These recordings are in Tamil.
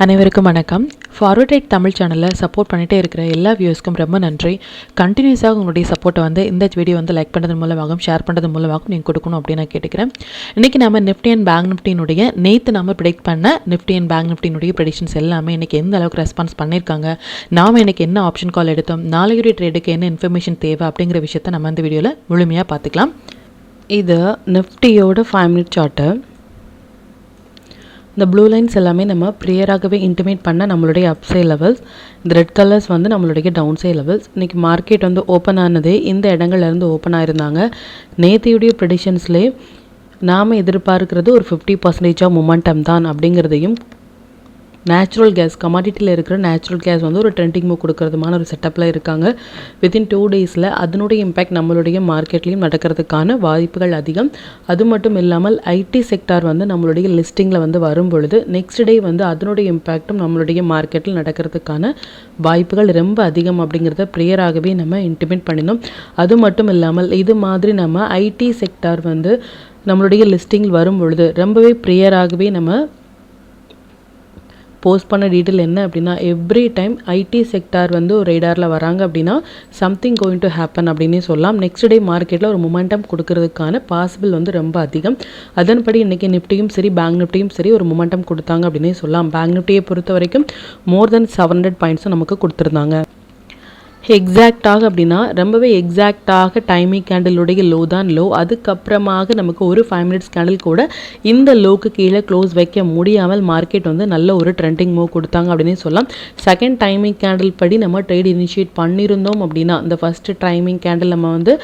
அனைவருக்கும் வணக்கம். ஃபார்வர்ட் ரைட் தமிழ் சேனலில் சப்போர்ட் பண்ணிகிட்டே இருக்கிற எல்லா வியூஸ்க்கும் ரொம்ப நன்றி. கண்டினியூஸாக உங்களுடைய சப்போர்ட்டை இந்த வீடியோ லைக் பண்ணுறது மூலமாகவும் ஷேர் பண்ணுறது மூலமாகவும் நீங்கள் கொடுக்கணும் அப்படின்னு நான் கேட்டுக்கிறேன். இன்றைக்கி நம்ம நிஃப்டி அண்ட் பேங்க் நிஃப்டினுடைய நேற்று நம்ம ப்ரிடிக்ட் பண்ண நிஃப்டி அண்ட் பேங்க் நிஃப்டினுடைய ப்ரெடிக்ஷன்ஸ் எல்லாமே இன்றைக்கி எந்த அளவுக்கு ரெஸ்பான்ஸ் பண்ணியிருக்காங்க, நாம் இன்றைக்கி என்ன ஆப்ஷன் கால் எடுத்தோம், நாளைக்குரிய ட்ரேடுக்கு என்ன இன்ஃபர்மேஷன் தேவை அப்படிங்கிற விஷயத்தை நம்ம இந்த வீடியோவில் முழுமையாக பார்த்துக்கலாம். இது நிஃப்டியோட 5 மினிட் சார்ட்டு. இந்த ப்ளூ லைன்ஸ் எல்லாமே நம்ம ப்ரியராகவே இன்டிமேட் பண்ண நம்மளுடைய அப்சை லெவல்ஸ். இந்த ரெட் கலர்ஸ் நம்மளுடைய டவுன் சை லெவல்ஸ். இன்றைக்கி மார்க்கெட் ஓப்பன் ஆனதே இந்த இடங்கள்லேருந்து ஓப்பன் ஆயிருந்தாங்க. நேற்றையுடைய ப்ரெடிஷன்ஸ்லேயே நாம் எதிர்பார்க்கிறது ஒரு 50% மொமெண்டம் தான் அப்படிங்கிறதையும், நேச்சுரல் கேஸ் கமாடிட்டியில் இருக்கிற நேச்சுரல் கேஸ் ஒரு ட்ரெண்டிங் மூவ் கொடுக்கறதுமான ஒரு செட்டப்பில் இருக்காங்க. வித்தின் 2 டேஸில் அதனுடைய இம்பேக்ட் நம்மளுடைய மார்க்கெட்லேயும் நடக்கிறதுக்கான வாய்ப்புகள் அதிகம். அது மட்டும் இல்லாமல் ஐடி செக்டார் நம்மளுடைய லிஸ்டிங்கில் வரும் பொழுது நெக்ஸ்ட் டே அதனுடைய இம்பேக்டும் நம்மளுடைய மார்க்கெட்டில் நடக்கிறதுக்கான வாய்ப்புகள் ரொம்ப அதிகம் அப்படிங்கிறத ப்ரியராகவே நம்ம இன்டிமேட் பண்ணினோம். அது மட்டும் இல்லாமல் இது மாதிரி நம்ம ஐடி செக்டார் நம்மளுடைய லிஸ்டிங்கில் வரும் பொழுது ரொம்பவே ப்ரியராகவே நம்ம போஸ்ட் பண்ண டீட்டெயில் என்ன அப்படின்னா, எவ்ரி டைம் ஐடி செக்டார் ஒரு ரேடாரில் வராங்க அப்படின்னா சம்திங் கோயிங் டு ஹேப்பன் அப்படின்னே சொல்லலாம். நெக்ஸ்ட் டே மார்க்கெட்டில் ஒரு மொமெண்டம் கொடுக்கறதுக்கான பாசிபிள் ரொம்ப அதிகம். அதன்படி இன்றைக்கி நிஃப்டியும் சரி பேங்க் நிஃப்டியும் சரி ஒரு மொமெண்டம் கொடுத்தாங்க அப்படின்னே சொல்லலாம். பேங்க் நிஃப்டியை பொறுத்த வரைக்கும் மோர் தென் 700 பாயிண்ட்ஸும் நமக்கு கொடுத்துருந்தாங்க. எக்ஸாக்டாக அப்படின்னா ரொம்பவே எக்ஸாக்டாக டைமிங் கேண்டிலுடைய லோ தான் லோ. அதுக்கப்புறமாக நமக்கு ஒரு 5 மினிட்ஸ் கேண்டில் கூட இந்த லோக்கு கீழே க்ளோஸ் வைக்க முடியாமல் மார்க்கெட் நல்ல ஒரு ட்ரெண்டிங் மூவ் கொடுத்தாங்க அப்படின்னு சொல்லலாம். செகண்ட் டைமிங் கேண்டில் படி நம்ம ட்ரேட் இனிஷியேட் பண்ணியிருந்தோம் அப்படின்னா, இந்த ஃபஸ்ட்டு டைமிங் கேண்டில் நம்ம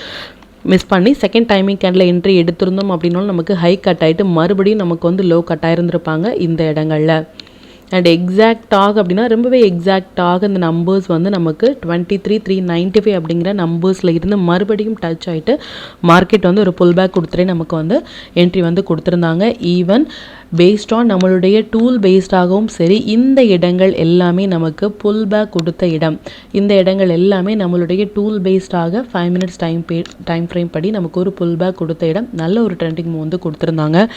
மிஸ் பண்ணி செகண்ட் டைமிங் கேண்டில் என்ட்ரி எடுத்திருந்தோம் அப்படின்னாலும் நமக்கு ஹை கட் ஆகிட்டு மறுபடியும் நமக்கு லோ கட் ஆயிருந்திருப்பாங்க இந்த இடங்களில். அண்ட் எக்ஸாக்டாக அப்படின்னா ரொம்பவே எக்ஸாக்டாக இந்த நம்பர்ஸ் நமக்கு 23,395 அப்படிங்கிற நம்பர்ஸில் இருந்து மறுபடியும் டச் ஆகிட்டு மார்க்கெட் ஒரு புல் பேக் கொடுத்துட்டே நமக்கு என்ட்ரி கொடுத்துருந்தாங்க. ஈவன் பேஸ்ட் ஆன் நம்மளுடைய டூல் பேஸ்டாகவும் சரி, இந்த இடங்கள் எல்லாமே நமக்கு புல் பேக் கொடுத்த இடம். இந்த இடங்கள் எல்லாமே நம்மளுடைய டூல் பேஸ்டாக 5 மினிட்ஸ் டைம் ஃப்ரேம் படி நமக்கு ஒரு புல் பேக் கொடுத்த இடம். நல்ல ஒரு ட்ரெண்டிங் மூவ் கொடுத்துருந்தாங்க.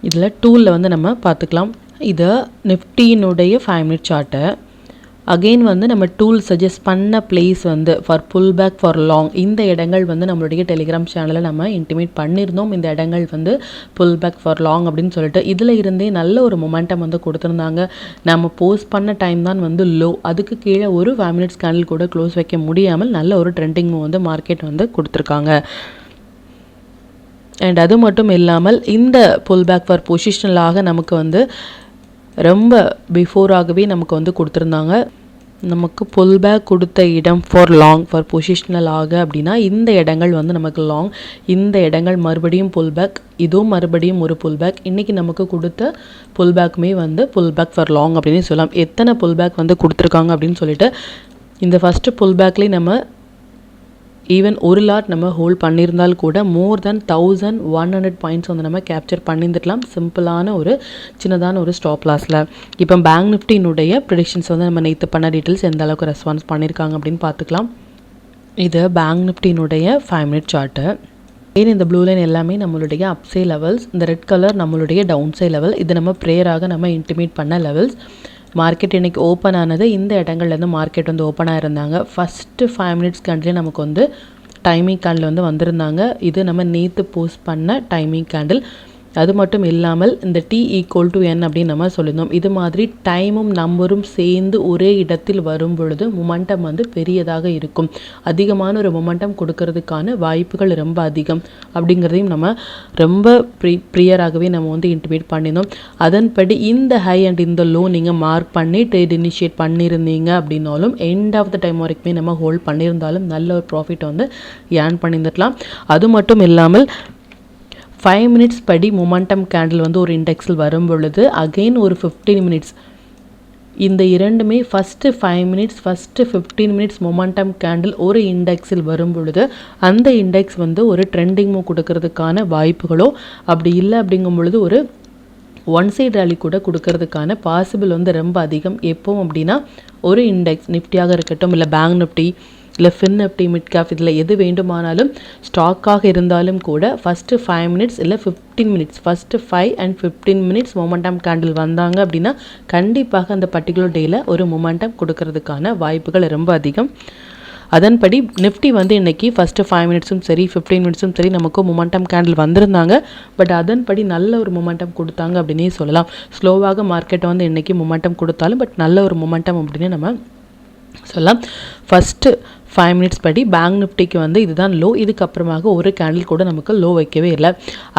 இதில் டூலில் நம்ம பார்த்துக்கலாம். இது நிஃப்டியினுடைய 5 மினிட் சார்ட்டு. அகெயின் நம்ம டூல் சஜஸ்ட் பண்ண place for pull back for long. இந்த இடங்கள் நம்மளுடைய டெலிகிராம் சேனலில் நம்ம இன்டிமேட் பண்ணியிருந்தோம். இந்த இடங்கள் புல் பேக் ஃபார் லாங் அப்படின்னு சொல்லிட்டு இதில் இருந்தே நல்ல ஒரு மொமெண்டம் கொடுத்துருந்தாங்க. நம்ம போஸ்ட் பண்ண டைம் தான் லோ. அதுக்கு கீழே ஒரு 5 மினிட்ஸ் கேண்டில் கூட க்ளோஸ் வைக்க முடியாமல் நல்ல ஒரு ட்ரெண்டிங் மூவ் மார்க்கெட் கொடுத்துருக்காங்க. அண்ட் அது மட்டும் இல்லாமல் இந்த புல் பேக் ஃபார் பொசிஷனலாக நமக்கு ரொம்ப பிஃபோராகவே நமக்கு கொடுத்துருந்தாங்க. நமக்கு புல் பேக் கொடுத்த இடம் ஃபார் லாங் ஃபார் பொசிஷனலாக அப்படின்னா இந்த இடங்கள் நமக்கு லாங். இந்த இடங்கள் மறுபடியும் புல் பேக், இதுவும் மறுபடியும் ஒரு புல் பேக். இன்றைக்கி நமக்கு கொடுத்த புல் பேக்குமே புல் பேக் ஃபார் லாங் அப்படின்னு சொல்லலாம். எத்தனை புல் பேக் கொடுத்துருக்காங்க அப்படின்னு சொல்லிட்டு இந்த ஃபஸ்ட்டு புல் பேக்லேயே நம்ம ஈவன் ஒரு லாட் நம்ம ஹோல்ட் பண்ணியிருந்தால் கூட மோர் தென் 1100 பாயிண்ட்ஸ் நம்ம கேப்சர் பண்ணியிருந்துக்கலாம் சிம்பிளான ஒரு சின்னதான ஒரு ஸ்டாப் லாஸில். இப்போ பேங்க் நிஃப்டியினுடைய ப்ரெடிக்ஷன்ஸ் நம்ம நேற்று பண்ண டீட்டெயில்ஸ் எந்த அளவுக்கு ரெஸ்பான்ஸ் பண்ணியிருக்காங்க அப்படின்னு பார்த்துக்கலாம். இது பேங்க் நிஃப்டியினுடைய 5 மினிட் சார்ட்டு. இந்த ப்ளூ லைன் எல்லாமே நம்மளுடைய அப்சை லெவல்ஸ், இந்த ரெட் கலர் நம்மளுடைய டவுன் சை லெவல். இது நம்ம ப்ரேயராக நம்ம இன்டிமேட் பண்ண லெவல்ஸ். மார்க்கெட் இன்றைக்கி ஓப்பன் ஆனது இந்த இடங்கள்லேருந்து மார்க்கெட் ஓப்பன் ஆகிருந்தாங்க. ஃபஸ்ட்டு 5 மினிட்ஸ் கேண்டிலே நமக்கு டைமிங் கேண்டில் வந்திருந்தாங்க. இது நம்ம நேற்று போஸ்ட் பண்ண டைமிங் கேண்டில். அது மட்டும் இல்லாமல் இந்த T=N அப்படின்னு நம்ம சொல்லியிருந்தோம். இது மாதிரி டைமும் நம்பரும் சேர்ந்து ஒரே இடத்தில் வரும் பொழுது மொமெண்டம் பெரியதாக இருக்கும். அதிகமான ஒரு மொமெண்டம் கொடுக்கறதுக்கான வாய்ப்புகள் ரொம்ப அதிகம் அப்படிங்கிறதையும் நம்ம ரொம்ப ப்ரியராகவே நம்ம இன்டிமேட் பண்ணியிருந்தோம். அதன்படி இந்த ஹை அண்ட் இந்த லோ நீங்கள் மார்க் பண்ணி ட்ரேட் இனிஷியேட் பண்ணியிருந்தீங்க அப்படின்னாலும் எண்ட் ஆஃப் த டைம் வரைக்குமே நம்ம ஹோல்ட் பண்ணியிருந்தாலும் நல்ல ஒரு ப்ராஃபிட் ஏர்ன் பண்ணியிருந்துக்கலாம். அது மட்டும் இல்லாமல் 5 மினிட்ஸ் படி மொமெண்டம் கேண்டில் ஒரு இண்டெக்ஸில் வரும் பொழுது அகெயின் ஒரு 15 மினிட்ஸ், இந்த இரண்டுமே first 5 minutes first 15 minutes momentum candle ஒரு இண்டெக்ஸில் வரும் பொழுது அந்த இண்டெக்ஸ் ஒரு ட்ரெண்டிங் மூவ் கொடுக்கறதுக்கான வாய்ப்புகளோ அப்படி இல்லை அப்படிங்கும் பொழுது ஒரு ஒன் சைட் ரேலி கூட கொடுக்கறதுக்கான பாசிபிள் ரொம்ப அதிகம். எப்போவும் அப்படின்னா ஒரு இண்டெக்ஸ் நிஃப்டியாக இருக்கட்டும் இல்லை பேங்க் நிஃப்டி இல்லை ஃபின் நிஃப்டி மிட் கேப் இதில் எது வேண்டுமானாலும் ஸ்டாக்காக இருந்தாலும் கூட ஃபஸ்ட்டு 5 மினிட்ஸ் இல்லை 15 minutes, first 5 and 15 minutes momentum candle வந்தாங்க அப்படின்னா கண்டிப்பாக அந்த பர்டிகுலர் டேயில் ஒரு மொமெண்டம் கொடுக்கறதுக்கான வாய்ப்புகள் ரொம்ப அதிகம். அதன்படி நிஃப்டி வந்து இன்றைக்கி ஃபஸ்ட்டு 5 மினிட்ஸும் சரி 15 மினிட்ஸும் சரி நமக்கு மொமெண்டம் கேண்டில் வந்திருந்தாங்க. பட் அதன்படி நல்ல ஒரு மொமெண்டம் கொடுத்தாங்க அப்படின்னே சொல்லலாம். ஸ்லோவாக மார்க்கெட்டை வந்து இன்றைக்கி மொமெண்டம் கொடுத்தாலும் பட் நல்ல ஒரு மொமெண்டம் அப்படின்னு நம்ம சொல்லலாம். ஃபஸ்ட்டு 5 மினிட்ஸ் படி பேங்க் நிஃப்டிக்கு வந்து இதுதான் லோ. இதுக்கப்புறமாக ஒரு கேண்டில் கூட நமக்கு லோ வைக்கவே இல்லை.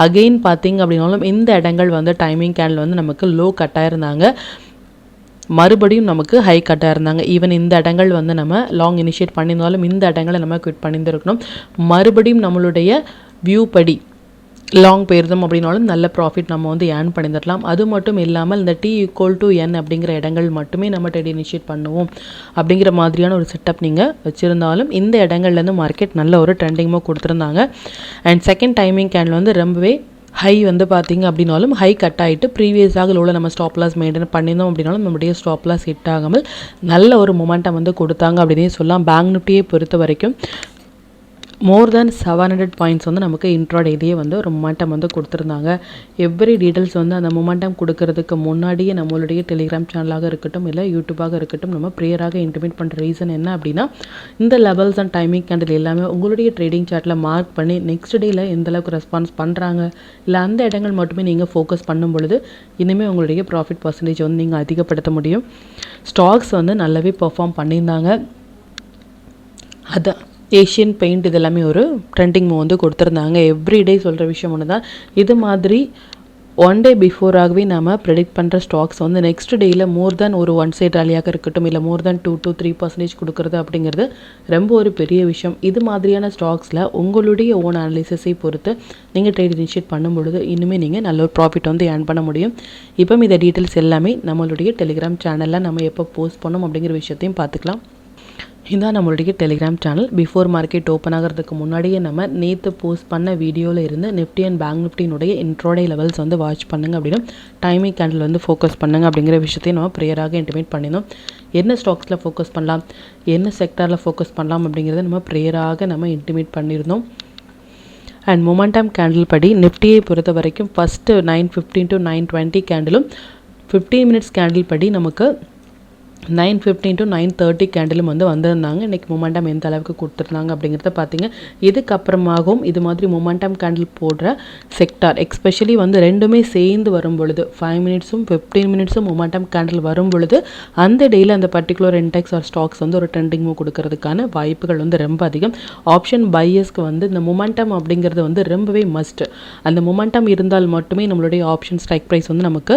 அகெயின் பார்த்திங்க அப்படின்னாலும் இந்த இடங்கள் வந்து டைமிங் கேண்டில் வந்து நமக்கு லோ கட்டாயிருந்தாங்க, மறுபடியும் நமக்கு ஹை கட்டாக இருந்தாங்க. ஈவன் இந்த இடங்கள் வந்து நம்ம லாங் இனிஷியேட் பண்ணியிருந்தாலும் இந்த இடங்களை நம்ம குவிட் பண்ணியிருந்துருக்கணும். மறுபடியும் நம்மளுடைய வியூ படி லாங் போயிருந்தோம் அப்படின்னாலும் நல்ல ப்ராஃபிட் நம்ம வந்து ஏர்ன் பண்ணியிருக்கலாம். அது மட்டும் இல்லாமல் இந்த T=N அப்படிங்கிற இடங்கள் மட்டுமே நம்ம ட்ரேட் இனிஷியேட் பண்ணுவோம் அப்படிங்கிற மாதிரியான ஒரு செட்டப் நீங்கள் வச்சுருந்தாலும் இந்த இடங்கள்லேருந்து மார்க்கெட் நல்ல ஒரு ட்ரெண்டிங்மாக கொடுத்துருந்தாங்க. அண்ட் செகண்ட் டைமிங் கேண்டில் வந்து ரொம்பவே ஹை வந்து பார்த்திங்க அப்படின்னாலும் ஹை கட் ஆகிட்டு ப்ரீவியஸாக லோவில் நம்ம ஸ்டாப் லாஸ் மெயின்டைன் பண்ணியிருந்தோம் அப்படின்னாலும் நம்மளுடைய ஸ்டாப் லாஸ் ஹிட் ஆகாமல் நல்ல ஒரு மொமெண்டம் வந்து கொடுத்தாங்க அப்படின்னே சொல்லலாம். பேங்க் நிஃப்டியை பொறுத்த வரைக்கும் மோர் தேன் 700 பாயிண்ட்ஸ் வந்து நமக்கு இன்ட்ராடேலேயே வந்து ஒரு மொமெண்டம் வந்து கொடுத்துருந்தாங்க. எவ்ரி டீட்டெயில்ஸ் வந்து அந்த மொமெண்டம் கொடுக்கறதுக்கு முன்னாடியே நம்மளுடைய டெலிகிராம் சேனலாக இருக்கட்டும் இல்லை யூடியூபாக இருக்கட்டும் நம்ம ப்ரேயராக இன்டிமேட் பண்ணுற ரீசன் என்ன அப்படின்னா இந்த லெவல்ஸ் அண்ட் டைமிங் கேண்டில் எல்லாமே உங்களுடைய ட்ரேடிங் சார்ட்டில் மார்க் பண்ணி நெக்ஸ்ட் டேயில் எந்தளவுக்கு ரெஸ்பான்ஸ் பண்ணுறாங்க இல்லை அந்த இடங்கள் மட்டுமே நீங்கள் ஃபோக்கஸ் பண்ணும் பொழுது இனிமேல் உங்களுடைய ப்ராஃபிட் பர்சன்டேஜ் வந்து நீங்கள் அதிகப்படுத்த முடியும். ஸ்டாக்ஸ் வந்து நல்லாவே பெர்ஃபார்ம் பண்ணியிருந்தாங்க. அதான் ஏஷியன் பெயிண்ட் இதெல்லாமே ஒரு ட்ரெண்டிங் மூவ் வந்து கொடுத்துருந்தாங்க. எவ்ரிடே சொல்கிற விஷயம் ஒன்று தான். இது மாதிரி ஒன் டே பிஃபோராகவே நம்ம ப்ரெடிக்ட் பண்ணுற ஸ்டாக்ஸ் வந்து நெக்ஸ்ட் டேயில் மோர் தேன் ஒரு ஒன் சைட் ரேலியாக இருக்கட்டும் இல்லை மோர் தேன் 2 to 3% கொடுக்குறது அப்படிங்கிறது ரொம்ப ஒரு பெரிய விஷயம். இது மாதிரியான ஸ்டாக்ஸில் உங்களுடைய ஓன் அனாலிசிஸை பொறுத்து நீங்கள் ட்ரேட் இனிஷியேட் பண்ணும் பொழுது இனிமேல் நீங்கள் நல்ல ஒரு ப்ராஃபிட் வந்து ஏர்ன் பண்ண முடியும். இப்போ இந்த டீட்டெயில்ஸ் எல்லாமே நம்மளுடைய டெலிகிராம் சேனலில் நம்ம எப்போ போஸ்ட் பண்ணோம் அப்படிங்கிற விஷயத்தையும் பார்த்துக்கலாம். இதுதான் நம்மளுடைய Telegram channel. Before market open ஆகிறதுக்கு முன்னாடியே நம்ம நேற்று போஸ்ட் பண்ண வீடியோவில் இருந்து நிஃப்டி அண்ட் பேங்க் நிஃப்டினுடைய இன்ட்ரோடே லெவல்ஸ் வந்து வாட்ச் பண்ணுங்க அப்படின்னு டைமிங் கேண்டில் வந்து ஃபோக்கஸ் பண்ணுங்க அப்படிங்கிற விஷயத்தையும் நம்ம ப்ரேயராக இன்டிமேட் பண்ணியிருந்தோம். என்ன ஸ்டாக்ஸில் ஃபோக்கஸ் பண்ணலாம், என்ன செக்டாரில் ஃபோக்கஸ் பண்ணலாம் அப்படிங்கிறத நம்ம ப்ரேயராக நம்ம இன்டிமேட் பண்ணியிருந்தோம். அண்ட் மொமெண்டம் கேண்டில் படி நிஃப்டியை பொறுத்த வரைக்கும் ஃபஸ்ட்டு 9:15 to 9:20 கேண்டிலும் 15 மினிட்ஸ் கேண்டில் படி நமக்கு 9:15 to 9:30 கேண்டிலும் வந்து வந்திருந்தாங்க. இன்றைக்கி மொமெண்டம் எந்த அளவுக்கு கொடுத்துருந்தாங்க அப்படிங்கிறத பார்த்தீங்க. இதுக்கப்புறமாகவும் இது மாதிரி மொமெண்டம் கேண்டில் போடுற செக்டார் எக்ஸ்பெஷலி வந்து ரெண்டுமே சேர்ந்து வரும் பொழுது 5 மினிட்ஸும் 15 மினிட்ஸும் மொமெண்டம் கேண்டில் வரும் பொழுது அந்த டேயில் அந்த பர்டிகுலர் இண்டெக்ஸ் ஆர் ஸ்டாக்ஸ் வந்து ஒரு ட்ரெண்டிங் மூவ் கொடுக்கறதுக்கான வாய்ப்புகள் வந்து ரொம்ப அதிகம். ஆப்ஷன் பையர்ஸ்க்கு வந்து இந்த மொமெண்டம் அப்படிங்கிறது வந்து ரொம்பவே மஸ்ட். அந்த மொமெண்டம் இருந்தால் மட்டுமே நம்மளுடைய ஆப்ஷன் ஸ்ட்ரைக் ப்ரைஸ் வந்து நமக்கு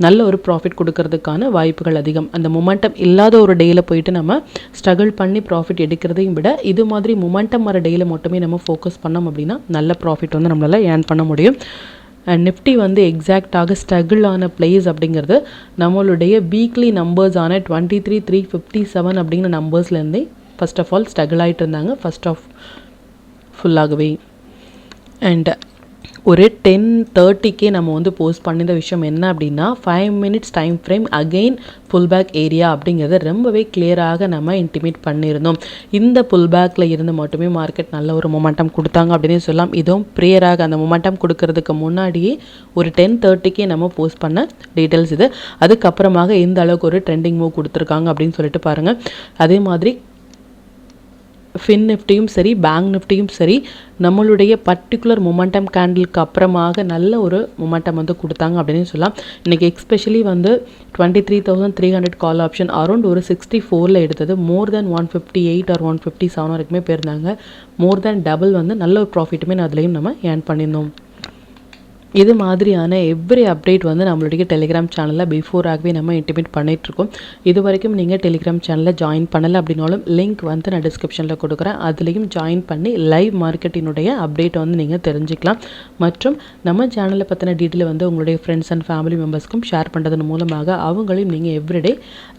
நல்ல ஒரு ப்ராஃபிட் கொடுக்கறதுக்கான வாய்ப்புகள் அதிகம். அந்த மொமெண்டம் இல்லாத ஒரு டேயில் போயிட்டு நம்ம ஸ்ட்ரகிள் பண்ணி ப்ராஃபிட் எடுக்கிறதையும் விட இது மாதிரி மொமெண்டம் வர டேயில் மட்டுமே நம்ம ஃபோக்கஸ் பண்ணோம் அப்படின்னா நல்ல ப்ராஃபிட் வந்து நம்மளால் ஏர்ன் பண்ண முடியும். அண்ட் நிஃப்டி வந்து எக்ஸாக்டாக ஸ்ட்ரகிள் ஆன பிளேஸ் அப்படிங்கிறது நம்மளுடைய வீக்லி நம்பர்ஸ் ஆன 23,357 அப்படிங்கிற நம்பர்ஸ்லேருந்தே ஃபர்ஸ்ட் ஆஃப் ஆல் ஸ்ட்ரகிள் ஆகிட்டு இருந்தாங்க ஃபர்ஸ்ட் ஆஃப் ஃபுல்லாகவே. அண்ட் ஒரு 10:30 நம்ம வந்து போஸ்ட் பண்ணியிருந்த விஷயம் என்ன அப்படின்னா 5 minutes time frame again pull back area அப்படிங்கிறத ரொம்பவே கிளியராக நம்ம இன்டிமேட் பண்ணியிருந்தோம். இந்த புல் பேக்கில் இருந்து மட்டுமே மார்க்கெட் நல்ல ஒரு மொமெண்டம் கொடுத்தாங்க அப்படின்னு சொல்லலாம். இதுவும் ப்ரேயராக அந்த மொமெண்டம் கொடுக்கறதுக்கு முன்னாடியே ஒரு 10:30 நம்ம போஸ்ட் பண்ண டீட்டெயில்ஸ் இது. அதுக்கப்புறமாக எந்த அளவுக்கு ஒரு ட்ரெண்டிங் மூவ் கொடுத்துருக்காங்க அப்படின்னு சொல்லிட்டு பாருங்கள். அதே மாதிரி ஃபின் நிஃப்டியும் சரி பேங்க் நிஃப்டியும் சரி நம்மளுடைய பர்டிகுலர் மொமெண்டம் கேண்டிலுக்கு அப்புறமாக நல்ல ஒரு மொமெண்டம் வந்து கொடுத்தாங்க அப்படின்னு சொல்லலாம். இன்றைக்கி எக்ஸ்பெஷலி வந்து 23,300 கால் ஆப்ஷன் அரௌண்ட் ஒரு 64ல் எடுத்தது மோர் தேன் 158 or 157 வரைக்குமே போயிருந்தாங்க. மோர் தேன் டபுள் வந்து நல்ல ஒரு ப்ராஃபிட்டுமே அதுலேயும் நம்ம ஏர்ன் பண்ணியிருந்தோம். இது மாதிரியான எவ்ரி அப்டேட் வந்து நம்மளுடைய டெலிகிராம் சேனலில் பிஃபோராகவே நம்ம இன்டிமேட் பண்ணிகிட்ருக்கோம். இது வரைக்கும் நீங்கள் டெலிகிராம் சேனலில் ஜாயின் பண்ணலை அப்படின்னாலும் லிங்க் வந்து நான் டிஸ்கிரிப்ஷனில் கொடுக்குறேன். அதுலேயும் ஜாயின் பண்ணி லைவ் மார்க்கெட்டினுடைய அப்டேட்டை வந்து நீங்கள் தெரிஞ்சுக்கலாம். மற்றும் நம்ம சேனலை பற்றின டீட்டெயில் வந்து உங்களுடைய ஃப்ரெண்ட்ஸ் அண்ட் ஃபேமிலி மெம்பர்ஸ்க்கும் ஷேர் பண்ணுறதன் மூலமாக அவங்களையும் நீங்கள் எவ்ரிடே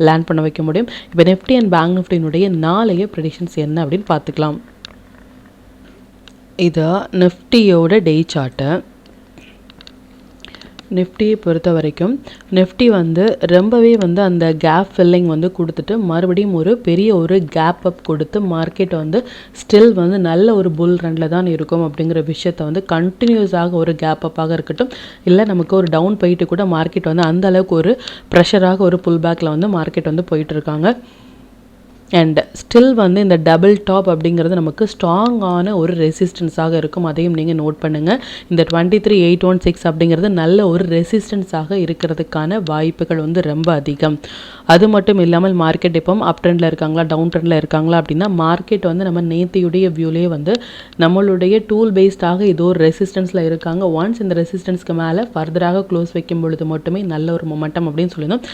லேர்ன் பண்ண வைக்க முடியும். இப்போ நிஃப்டி அண்ட் பேங்க் நிஃப்டினுடைய நாளைய ப்ரெடிக்ஷன்ஸ் என்ன அப்படின்னு பார்த்துக்கலாம். இது நிஃப்டியோட டே சார்ட்டு. நிஃப்டியை பொறுத்த வரைக்கும் நிஃப்டி வந்து ரொம்பவே வந்து அந்த கேப் ஃபில்லிங் வந்து கொடுத்துட்டு மறுபடியும் ஒரு பெரிய ஒரு கேப் அப் கொடுத்து மார்க்கெட் வந்து ஸ்டில் வந்து நல்ல ஒரு புல் ரன்ல தான் இருக்கும் அப்படிங்கிற விஷயத்தை வந்து கண்டினியூஸாக ஒரு கேப் அப்பாக இருக்கட்டும், இல்லை நமக்கு ஒரு டவுன் போயிட்டு கூட மார்க்கெட் வந்து அந்த அளவுக்கு ஒரு ப்ரெஷராக ஒரு புல் பேக்கில் வந்து மார்க்கெட் வந்து போயிட்டு இருக்காங்க. அண்ட் ஸ்டில் வந்து இந்த டபுள் டாப் அப்படிங்கிறது நமக்கு ஸ்ட்ராங்கான ஒரு ரெசிஸ்டன்ஸாக இருக்கும். அதையும் நீங்கள் நோட் பண்ணுங்கள். இந்த 23,816 அப்படிங்கிறது நல்ல ஒரு ரெசிஸ்டன்ஸாக இருக்கிறதுக்கான வாய்ப்புகள் வந்து ரொம்ப அதிகம். அது மட்டும் இல்லாமல் மார்க்கெட் இப்போ அப் ட்ரெண்டில் இருக்காங்களா டவுன் ட்ரெண்டில் இருக்காங்களா அப்படின்னா, மார்க்கெட் வந்து நம்ம நேத்தியுடைய வியூலேயே வந்து நம்மளுடைய டூல் பேஸ்டாக இது ஒரு ரெசிஸ்டன்ஸில் இருக்காங்க. ஒன்ஸ் இந்த ரெசிஸ்டன்ஸ்க்கு மேலே ஃபர்தராக க்ளோஸ் வைக்கும் பொழுது மட்டுமே நல்ல ஒரு மொமெண்டம் அப்படின்னு சொல்லியிருந்தோம்.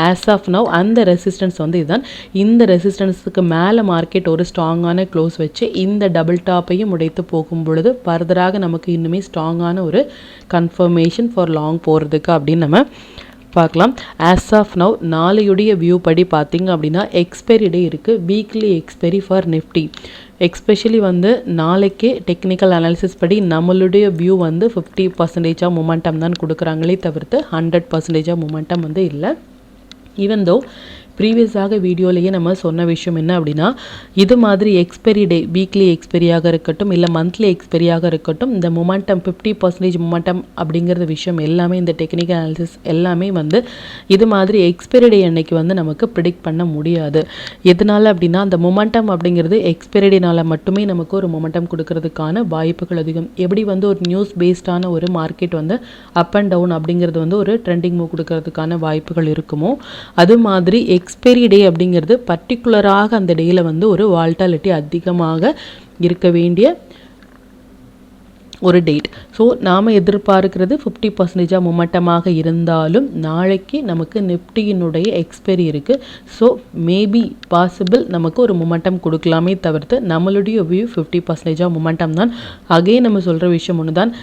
ஆஸ் ஆஃப் நவ் அந்த ரெசிஸ்டன்ஸ் வந்து இதுதான். இந்த ரெசிஸ்டன்ஸுக்கு மேலே மார்க்கெட் ஒரு ஸ்ட்ராங்கான க்ளோஸ் வச்சு இந்த டபுள் டாப்பையும் உடைத்து போகும் பொழுது ஃபர்தராக நமக்கு இன்னுமே ஸ்ட்ராங்கான ஒரு கன்ஃபர்மேஷன் ஃபார் லாங் போகிறதுக்கு அப்படின்னு நம்ம பார்க்கலாம். ஆஸ் ஆஃப் நவ் நாளையுடைய வியூ படி பார்த்தீங்க அப்படின்னா எக்ஸ்பைரி டே இருக்குது. Weekly expiry for Nifty especially வந்து நாளைக்கு டெக்னிக்கல் அனாலிசிஸ் படி நம்மளுடைய வியூ வந்து 50% மொமெண்டம் தான் கொடுக்குறாங்களே தவிர்த்து 100% மொமெண்டம் வந்து இல்லை. ஈவன் தோ ப்ரீவியஸாக வீடியோலேயே நம்ம சொன்ன விஷயம் என்ன அப்படின்னா, இது மாதிரி எக்ஸ்பைரி டே வீக்லி எக்ஸ்பைரியாக இருக்கட்டும் இல்லை மந்த்லி எக்ஸ்பைரியாக இருக்கட்டும், இந்த மொமெண்டம் 50% மொமெண்டம் அப்படிங்கிறது விஷயம் எல்லாமே இந்த டெக்னிக்கல் அனாலிசிஸ் எல்லாமே வந்து இது மாதிரி எக்ஸ்பைரி டே அன்னைக்கு வந்து நமக்கு ப்ரிடிக்ட் பண்ண முடியாது. எதனால அப்படின்னா, அந்த மொமெண்டம் அப்படிங்கிறது எக்ஸ்பைரி டேனால மட்டுமே நமக்கு ஒரு மொமெண்டம் கொடுக்கறதுக்கான வாய்ப்புகள் அதிகம். எப்படி வந்து ஒரு நியூஸ் பேஸ்டான ஒரு மார்க்கெட் வந்து அப் அண்ட் டவுன் அப்படிங்கிறது வந்து ஒரு ட்ரெண்டிங் மூவ் கொடுக்கறதுக்கான வாய்ப்புகள் இருக்குமோ, அது மாதிரி எக்ஸ்பைரி டே அப்படிங்கிறது பர்டிகுலராக அந்த டேயில் வந்து ஒரு வால்டாலிட்டி அதிகமாக இருக்க வேண்டிய ஒரு டேட். ஸோ நாம் எதிர்பார்க்கிறது 50% மொமெண்டமாக இருந்தாலும் நாளைக்கு நமக்கு நிஃப்டியினுடைய எக்ஸ்பைரி இருக்குது. ஸோ மேபி பாசிபிள் நமக்கு ஒரு மொமெண்டம் கொடுக்கலாமே தவிர்த்து நம்மளுடைய வியூ 50% மொமெண்டம் தான். அகைன் நம்ம சொல்கிற விஷயம் ஒன்று தான்,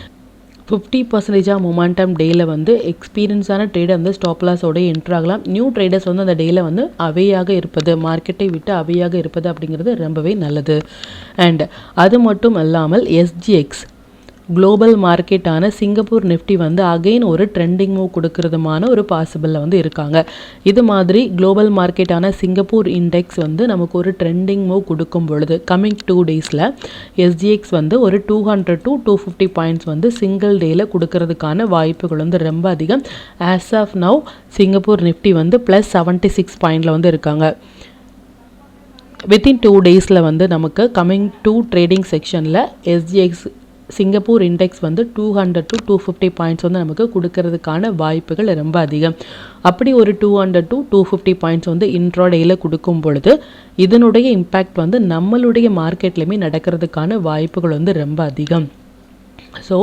50% மொமெண்டம் டேயில் வந்து எக்ஸ்பீரியன்ஸான ட்ரேடர் வந்து ஸ்டாப் லாஸோட என்ட்ரு ஆகலாம். நியூ ட்ரேடர்ஸ் வந்து அந்த டேயில் வந்து அவையாக இருப்பது, மார்க்கெட்டை விட்டு அவையாக இருப்பது அப்படிங்கிறது ரொம்பவே நல்லது. அண்ட் அது மட்டும் இல்லாமல் எஸ்ஜிஎக்ஸ் குளோபல் மார்க்கெட்டான சிங்கப்பூர் நிஃப்டி வந்து அகெயின் ஒரு ட்ரெண்டிங் மூவ் கொடுக்கறதுமான ஒரு பாசிபிளில் வந்து இருக்காங்க. இது மாதிரி குளோபல் மார்க்கெட்டான சிங்கப்பூர் இண்டெக்ஸ் வந்து நமக்கு ஒரு ட்ரெண்டிங் மூவ் கொடுக்கும் பொழுது கம்மிங் 2 டேஸில் எஸ்ஜிஎக்ஸ் வந்து ஒரு 200 to 250 பாயிண்ட்ஸ் வந்து சிங்கிள் டேயில் கொடுக்கறதுக்கான வாய்ப்புகள் வந்து ரொம்ப அதிகம். As of now Singapore Nifty வந்து +76 பாயிண்டில் வந்து இருக்காங்க. வித்தின் 2 டேஸில் வந்து நமக்கு கம்மிங் 2 ட்ரேடிங் செக்ஷனில் எஸ்ஜிஎக்ஸ் சிங்கப்பூர் இண்டெக்ஸ் வந்து 200 to 250 பாயிண்ட்ஸ் வந்து நமக்கு கொடுக்கறதுக்கான வாய்ப்புகள் ரொம்ப அதிகம். அப்படி ஒரு 200 to 250 பாயிண்ட்ஸ் வந்து இன்ட்ராடேயில் கொடுக்கும் பொழுது இதனுடைய இம்பேக்ட் வந்து நம்மளுடைய மார்க்கெட்லையுமே நடக்கிறதுக்கான வாய்ப்புகள் வந்து ரொம்ப அதிகம். ஸோ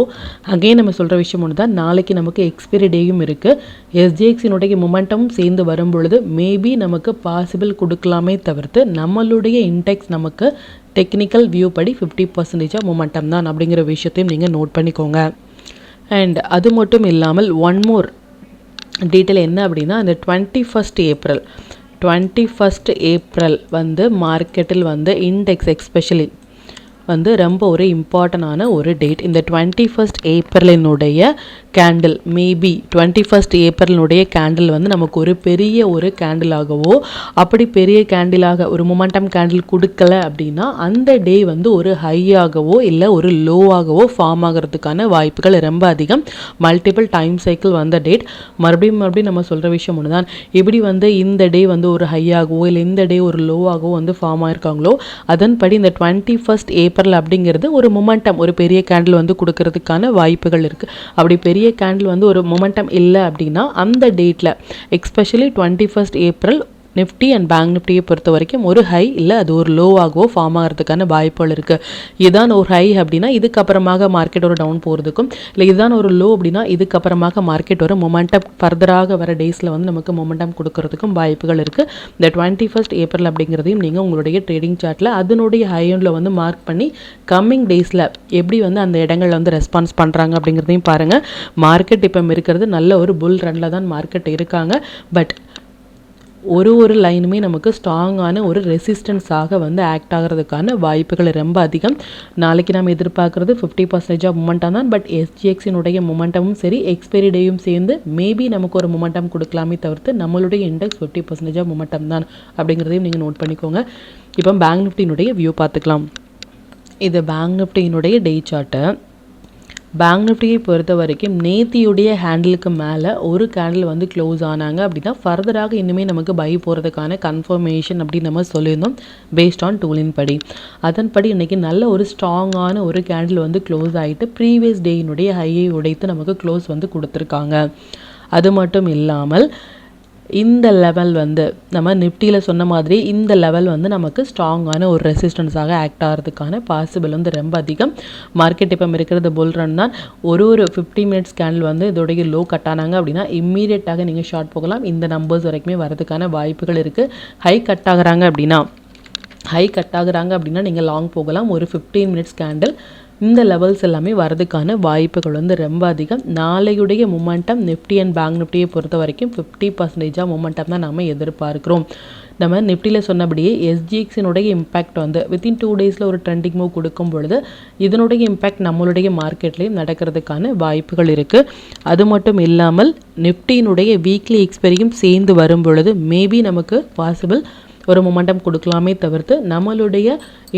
அகைன் நம்ம சொல்கிற விஷயம் ஒன்று தான், நாளைக்கு நமக்கு எக்ஸ்பைரி டேயும் இருக்குது. எஸ்ஜிஎக்ஸினுடைய மொமெண்டமும் சேர்ந்து வரும் பொழுது மேபி நமக்கு பாசிபிள் கொடுக்கலாமே தவிர்த்து நம்மளுடைய இண்டெக்ஸ் நமக்கு டெக்னிக்கல் வியூ படி 50% மொமெண்டம் தான் அப்படிங்கிற விஷயத்தையும் நீங்கள் நோட் பண்ணிக்கோங்க. அண்ட் அது மட்டும் இல்லாமல் ஒன் மோர் டீட்டெயில் என்ன அப்படின்னா, இந்த 21st ஏப்ரல் வந்து மார்க்கெட்டில் வந்து இண்டெக்ஸ் எக்ஸ்பெஷலி வந்து ரொம்ப ஒரு இம்பார்ட்டண்டான ஒரு டேட். இந்த 21st ஏப்ரலினுடைய கேண்டில் மேபி 21st ஏப்ரலினுடைய கேண்டில் வந்து நமக்கு ஒரு பெரிய ஒரு கேண்டிலாகவோ அப்படி பெரிய கேண்டிலாக ஒரு மொமெண்டம் கேண்டில் கொடுக்கல அப்படின்னா அந்த டே வந்து ஒரு ஹையாகவோ இல்லை ஒரு லோவாகவோ ஃபார்ம் ஆகிறதுக்கான வாய்ப்புகள் ரொம்ப அதிகம். மல்டிபிள் டைம் சைக்கிள் வந்த டேட். மறுபடியும் நம்ம சொல்கிற விஷயம் ஒன்று தான், எப்படி வந்து இந்த டே வந்து ஒரு ஹையாகவோ இல்லை இந்த டே ஒரு லோவாகவோ வந்து ஃபார்ம் ஆயிருக்காங்களோ அதன்படி இந்த 21st ஏப்ரல் அப்படிங்கிறது ஒரு மொமெண்டம் ஒரு பெரிய கேண்டில் வந்து கொடுக்கறதுக்கான வாய்ப்புகள் இருக்குது. அப்படி பெரிய கேண்டில் வந்து ஒரு மொமெண்டம் இல்லை அப்படின்னா அந்த டேட்டில் especially 21st April Nifty and Bank நிஃப்டியை பொறுத்த வரைக்கும் ஒரு ஹை இல்லை அது ஒரு லோவாகவோ ஃபார்ம் ஆகிறதுக்கான வாய்ப்புகள் இருக்குது. இதுதான் ஒரு ஹை அப்படின்னா இதுக்கப்புறமாக மார்க்கெட் ஒரு டவுன் போகிறதுக்கும், இல்லை இதுதான் ஒரு லோ அப்படின்னா இதுக்கப்புறமாக மார்க்கெட் ஒரு மொமெண்டம் ஃபர்தராக வர டேஸில் வந்து நமக்கு மொமெண்டம் கொடுக்கறதுக்கும் வாய்ப்புகள் இருக்குது. இந்த 21st ஏப்ரல் அப்படிங்கிறதையும் நீங்கள் உங்களுடைய ட்ரேடிங் சார்ட்டில் அதனுடைய ஹையண்டில் வந்து மார்க் பண்ணி கம்மிங் டேஸில் எப்படி வந்து அந்த இடங்களில் வந்து ரெஸ்பான்ஸ் பண்ணுறாங்க அப்படிங்கிறதையும் பாருங்கள். மார்க்கெட் இப்போ இருக்கிறது நல்ல ஒரு புல் ரன்னில் தான் மார்க்கெட் இருக்காங்க. பட் ஒரு லைனுமே நமக்கு ஸ்ட்ராங்கான ஒரு ரெசிஸ்டன்ஸாக வந்து ஆக்ட் ஆகிறதுக்கான வாய்ப்புகள் ரொம்ப அதிகம். நாளைக்கு நம்ம எதிர்பார்க்குறது 50% ஆஃப் மொமெண்டம் தான். பட் எஸ்ஜிஎக்ஸினுடைய மொமெண்டமும் சரி எக்ஸ்பைரி டேயும் சேர்ந்து மேபி நமக்கு ஒரு மொமெண்டம் கொடுக்கலாமே தவிர்த்து நம்மளுடைய இண்டெக்ஸ் 50% ஆஃப் மொமெண்டம் தான் அப்படிங்கிறதையும் நீங்கள் நோட் பண்ணிக்கோங்க. இப்போ பேங்க் நிஃப்டியினுடைய வியூ பார்த்துக்கலாம். இது பேங்க் நிஃப்டியினுடைய டே சார்ட்டு. பேங்க் நிஃப்டியை பொறுத்த வரைக்கும் நேத்தியுடைய ஹேண்டிலுக்கு மேலே ஒரு கேண்டில் வந்து க்ளோஸ் ஆனாங்க அப்படின்னா ஃபர்தராக இன்னுமே நமக்கு பை போகிறதுக்கான கன்ஃபர்மேஷன் அப்படின்னு நம்ம சொல்லியிருந்தோம் பேஸ்ட் ஆன் டூலின் படி. அதன்படி இன்றைக்கி நல்ல ஒரு ஸ்ட்ராங்கான ஒரு கேண்டில் வந்து க்ளோஸ் ஆகிட்டு ப்ரீவியஸ் டேயினுடைய ஹையை உடைத்து நமக்கு க்ளோஸ் வந்து கொடுத்துருக்காங்க. அது மட்டும் இல்லாமல் இந்த லெவல் வந்து நம்ம நிஃப்டியில் சொன்ன மாதிரி இந்த லெவல் வந்து நமக்கு ஸ்ட்ராங்கான ஒரு ரெசிஸ்டன்ஸாக ஆக்ட் ஆகிறதுக்கான பாசிபிள் வந்து ரொம்ப அதிகம். மார்க்கெட் இப்போ இருக்கிறது புல் ரன் தான். ஒரு 50 மினிட்ஸ் கேண்டில் வந்து இதோடைய லோ கட் ஆனாங்க அப்படின்னா இம்மீடியட்டாக நீங்கள் ஷார்ட் போகலாம். இந்த நம்பர்ஸ் வரைக்குமே வரதுக்கான வாய்ப்புகள் இருக்குது. ஹை கட் ஆகுறாங்க அப்படின்னா நீங்கள் லாங் போகலாம். ஒரு 15 மினிட்ஸ் கேண்டில் இந்த லெவல்ஸ் எல்லாமே வரதுக்கான வாய்ப்புகள் வந்து ரொம்ப அதிகம். நாளையுடைய மொமெண்டம் நிஃப்டி அண்ட் பேங்க் நிஃப்டியை பொறுத்த வரைக்கும் 50% மொமெண்டம் தான் நம்ம எதிர்பார்க்குறோம். நம்ம நிஃப்டியில் சொன்னபடியே எஸ்ஜிஎக்ஸினுடைய இம்பேக்ட் வந்து வித்தின் 2 டேஸில் ஒரு ட்ரெண்டிங் மூவ் கொடுக்கும் பொழுது இதனுடைய இம்பேக்ட் நம்மளுடைய மார்க்கெட்லேயும் நடக்கிறதுக்கான வாய்ப்புகள் இருக்குது. அது மட்டும் இல்லாமல் நிஃப்டியினுடைய வீக்லி எக்ஸ்பெரியும் சேர்ந்து வரும் பொழுது மேபி நமக்கு பாசிபிள் ஒரு மொமெண்டம் கொடுக்கலாமே தவிர்த்து நம்மளுடைய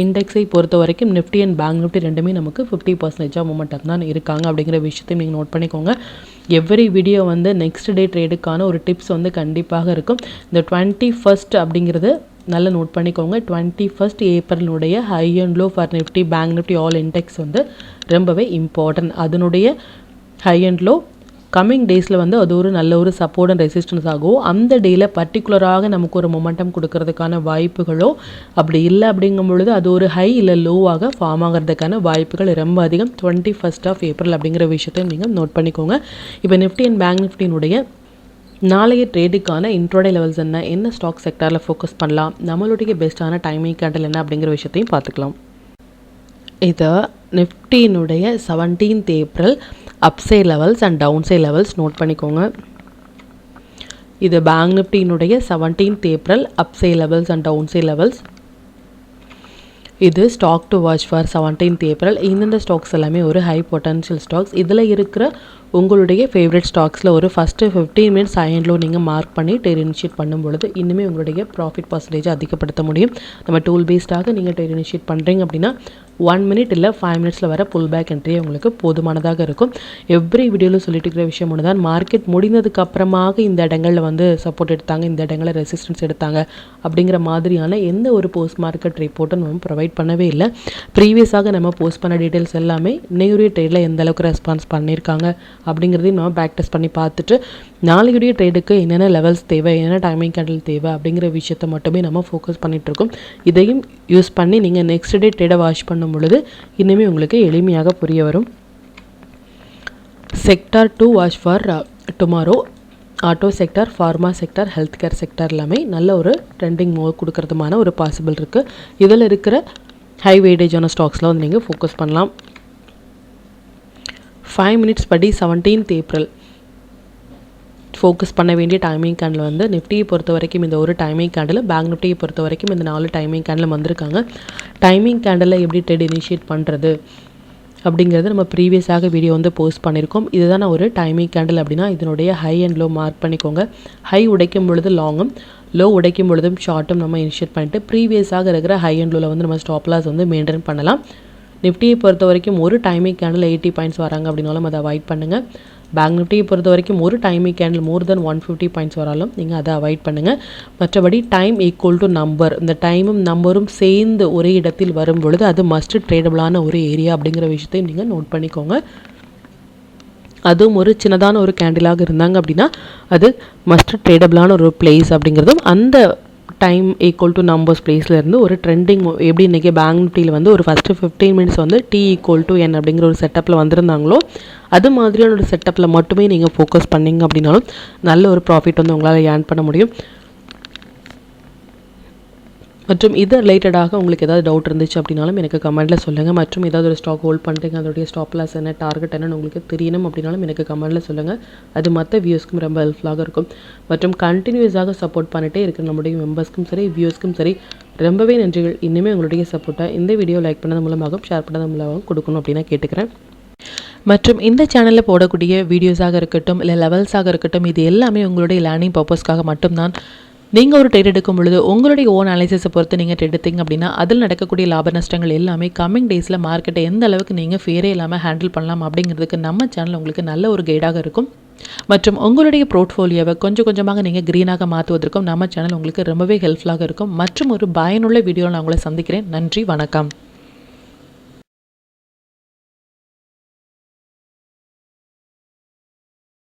இண்டெக்ஸை பொறுத்த வரைக்கும் நிஃப்டி அண்ட் பேங்க் நிஃப்டி ரெண்டுமே நமக்கு 50% மொமெண்டம் தான் இருக்காங்க அப்படிங்கிற விஷயத்தையும் நீங்கள் நோட் பண்ணிக்கோங்க. எவ்ரி வீடியோ வந்து நெக்ஸ்ட் டே ட்ரேடுக்கான ஒரு டிப்ஸ் வந்து கண்டிப்பாக இருக்கும். இந்த 21 அப்படிங்கிறது நல்லா நோட் பண்ணிக்கோங்க. 21 ஏப்ரலுடைய high and low for Nifty Bank Nifty all index வந்து ரொம்பவே இம்பார்ட்டன்ட். அதனுடைய ஹை அண்ட் லோ கம்மிங் டேஸில் வந்து அது ஒரு நல்ல ஒரு சப்போர்ட் அண்ட் ரெசிஸ்டன்ஸ் ஆகும். அந்த டேயில் பர்டிகுலராக நமக்கு ஒரு மொமெண்டம் கொடுக்கறதுக்கான வாய்ப்புகளோ அப்படி இல்லை அப்படிங்கும் பொழுது அது ஒரு ஹை இல்லை லோவாக ஃபார்ம் ஆகிறதுக்கான வாய்ப்புகள் ரொம்ப அதிகம். 21 ஆஃப் ஏப்ரல் அப்படிங்கிற விஷயத்தையும் நீங்கள் நோட் பண்ணிக்கோங்க. இப்போ நிஃப்டி அண்ட் பேங்க் நிஃப்டியினுடைய நாளைய ட்ரேடுக்கான இன்ட்ரோடே லெவல்ஸ் என்ன ஸ்டாக் செக்டாரில் ஃபோக்கஸ் பண்ணலாம், நம்மளுடைய பெஸ்ட்டான டைமிங் கேண்டில் என்ன அப்படிங்கிற விஷயத்தையும் பார்த்துக்கலாம். இது நிஃப்டியினுடைய 17th April upside levels and downside levels note பண்ணிக்கோங்க. இது பேங்க் நிஃப்டியினுடைய 17th April upside levels and downside levels. இது stock to watch for 17th April. இந்த ஸ்டாக்ஸ் எல்லாமே ஒரு ஹை பொட்டன்ஷியல் ஸ்டாக்ஸ். இதில் இருக்கிற உங்களுடைய ஃபேவரட் ஸ்டாக்ஸில் ஒரு first 15 minutes high and low நீங்கள் மார்க் பண்ணி ட்ரேட் இனிஷியேட் பண்ணும் பொழுது இன்னுமே உங்களுடைய ப்ராஃபிட் பர்சன்டேஜ் அதிகப்படுத்த முடியும். நம்ம டூல் பேஸ்டாக நீங்கள் ட்ரேட் இனிஷியேட் பண்ணுறீங்க அப்படின்னா 1 மினிட் இல்லை 5 மினிட்ஸில் வர புல் பேக் என்ட்ரி உங்களுக்கு போதுமானதாக இருக்கும். எவ்ரி வீடியோவில் சொல்லிட்டு இருக்கிற விஷயம் ஒன்று தான், மார்க்கெட் முடிந்ததுக்கு அப்புறமாக இந்த இடங்களில் வந்து சப்போர்ட் எடுத்தாங்க, இந்த இடங்களில் ரெசிஸ்டன்ஸ் எடுத்தாங்க அப்படிங்கிற மாதிரியான எந்த ஒரு போஸ்ட் மார்க்கெட் ரிப்போர்ட்டும் நம்ம ப்ரொவைட் பண்ணவே இல்லை. ப்ரீவியஸாக நம்ம போஸ்ட் பண்ண டீட்டெயில்ஸ் எல்லாமே இன்னையுடைய ட்ரேடில் எந்த அளவுக்கு ரெஸ்பான்ஸ் பண்ணியிருக்காங்க அப்படிங்கிறதையும் நம்ம பேக் டெஸ்ட் பண்ணி பார்த்துட்டு நாளையுடைய ட்ரேடுக்கு என்னென்ன லெவல்ஸ் தேவை, என்னென்ன டைமிங் கேண்டில் தேவை அப்படிங்கிற விஷயத்தை மட்டுமே நம்ம ஃபோக்கஸ் பண்ணிகிட்ருக்கோம். இதையும் யூஸ் பண்ணி நீங்கள் நெக்ஸ்ட் டே ட்ரேடை வாட்ச் பண்ணும் பொழுது இன்னுமே உங்களுக்கு எளிமையாக புரிய வரும். Sector to watch for tomorrow. Auto sector, pharma sector, health care sector எல்லாமே நல்ல ஒரு ட்ரெண்டிங் மூவ் கொடுக்கறதுமான ஒரு பாசிபிள் இருக்குது. இதில் இருக்கிற ஹை வெயிட்டேஜான ஸ்டாக்ஸில் வந்து நீங்கள் ஃபோக்கஸ் பண்ணலாம். 5 மினிட்ஸ் படி 17th ஏப்ரல் ஃபோக்கஸ் பண்ண வேண்டிய டைமிங் கேண்டில் வந்து நிஃப்டியை பொறுத்த வரைக்கும் இந்த ஒரு டைமிங் கேண்டில், பேங்க் நிஃப்டியை பொறுத்த வரைக்கும் இந்த 4 டைமிங் கேண்டில் வந்திருக்காங்க. டைமிங் கேண்டில் எப்படி ட்ரேட் இனிஷியேட் பண்ணுறது அப்படிங்கிறது நம்ம ப்ரீவியஸாக வீடியோ வந்து போஸ்ட் பண்ணியிருக்கோம். இதுதான் ஒரு டைமிங் கேண்டில் அப்படின்னா இதனுடைய ஹை அண்ட் லோ மார்க் பண்ணிக்கோங்க. ஹை உடைக்கும் பொழுது லாங்கும், லோ உடைக்கும் பொழுதும் ஷார்ட்டும் நம்ம இனிஷியேட் பண்ணிட்டு ப்ரீவியஸாக இருக்கிற ஹை அண்ட் லோவில் வந்து நம்ம ஸ்டாப் லாஸ் வந்து மெயின்டைன் பண்ணலாம். நிஃப்டியை பொறுத்த வரைக்கும் ஒரு டைமிங் கேண்டில் 80 பாயிண்ட்ஸ் வராங்க அப்படின்னாலும் அதை அவாய்ட் பண்ணுங்கள். பேங்க் நிஃப்டியை பொறுத்த வரைக்கும் ஒரு டைமிங் கேண்டில் மோர் தென் 150 பாயிண்ட்ஸ் வராலும் நீங்கள் அதை அவாய்ட் பண்ணுங்கள். மற்றபடி டைம் ஈக்குவல் டு நம்பர், இந்த டைமும் நம்பரும் சேர்ந்து ஒரே இடத்தில் வரும் பொழுது அது மஸ்ட் ட்ரேடபிளான ஒரு ஏரியா அப்படிங்கிற விஷயத்தையும் நீங்கள் நோட் பண்ணிக்கோங்க. அதுவும் ஒரு சின்னதான ஒரு கேண்டிலாக இருந்தாங்க அப்படின்னா அது மஸ்ட் ட்ரேடபிளான ஒரு பிளேஸ் அப்படிங்கிறதும் அந்த டைம் ஈக்குவல் டு நம்பர்ஸ் பிளேஸ்லேருந்து ஒரு ட்ரெண்டிங் எப்படி இன்றைக்கி பேங்க் நிஃப்டியில் வந்து ஒரு ஃபஸ்ட்டு 15 மினிட்ஸ் வந்து T ஈக்குவல் டு N அப்படிங்கிற ஒரு செட்டப்பில் வந்திருந்தாங்களோ அது மாதிரியான ஒரு செட்டப்பில் மட்டுமே நீங்கள் ஃபோக்கஸ் பண்ணிங்க அப்படின்னாலும் நல்ல ஒரு ப்ராஃபிட் வந்து உங்களால் ஏர்ன் பண்ண முடியும். மற்றும் இது ரிலேட்டடாக உங்களுக்கு ஏதாவது டவுட் இருந்துச்சு அப்படின்னாலும் எனக்கு கமெண்ட்டில் சொல்லுங்கள். மற்றும் ஏதாவது ஒரு ஸ்டாக் ஹோல்ட் பண்ணுறீங்க, அதோடைய ஸ்டாப் லாஸ் என்ன, டார்கெட் என்னன்னு உங்களுக்கு தெரியணும் அப்படின்னாலும் எனக்கு கமெண்ட்டில் சொல்லுங்கள். அது மற்ற வியூஸ்க்கும் ரொம்ப ஹெல்ப்ஃபுல்லாக இருக்கும். மற்றும் கண்டினியூஸாக சப்போர்ட் பண்ணிட்டே இருக்கிற நம்முடைய மெம்பர்ஸ்க்கும் சரி, வியூஸ்க்கும் சரி ரொம்பவே நன்றிகள். இன்னுமே உங்களுடைய சப்போர்ட்டை இந்த வீடியோ லைக் பண்ணது மூலமாகவும் ஷேர் பண்ணது மூலமாகவும் கொடுக்கணும் அப்படின்னு நான் கேட்டுக்கிறேன். மற்றும் இந்த சேனலில் போடக்கூடிய வீடியோஸாக இருக்கட்டும், இல்லை லெவல்ஸாக இருக்கட்டும், இது எல்லாமே உங்களுடைய லேர்னிங் பர்பஸ்க்காக மட்டும்தான். நீங்கள் ஒரு ட்ரேட் எடுக்கும் பொழுது உங்களுடைய ஓன் அனாலிசிஸை பொறுத்து நீங்கள் ட்ரேட் எடுத்தீங்க அப்படின்னா அதில் நடக்கக்கூடிய லாப நஷ்டங்கள் எல்லாமே கம்மிங் டேஸில் மார்க்கெட்டை எந்த அளவுக்கு நீங்கள் ஃபேரே இல்லாமல் ஹேண்டில் பண்ணலாம் அப்படிங்கிறதுக்கு நம்ம சேனல் உங்களுக்கு நல்ல ஒரு கைடாக இருக்கும். மற்றும் உங்களுடைய போர்ட்ஃபோலியோவை கொஞ்சம் கொஞ்சமாக நீங்கள் க்ரீனாக மாற்றுவதற்கும் நம்ம சேனல் உங்களுக்கு ரொம்பவே ஹெல்ப்ஃபுல்லாக இருக்கும். மற்றும் ஒரு பயனுள்ள வீடியோவில் நான் உங்களை சந்திக்கிறேன். நன்றி, வணக்கம்.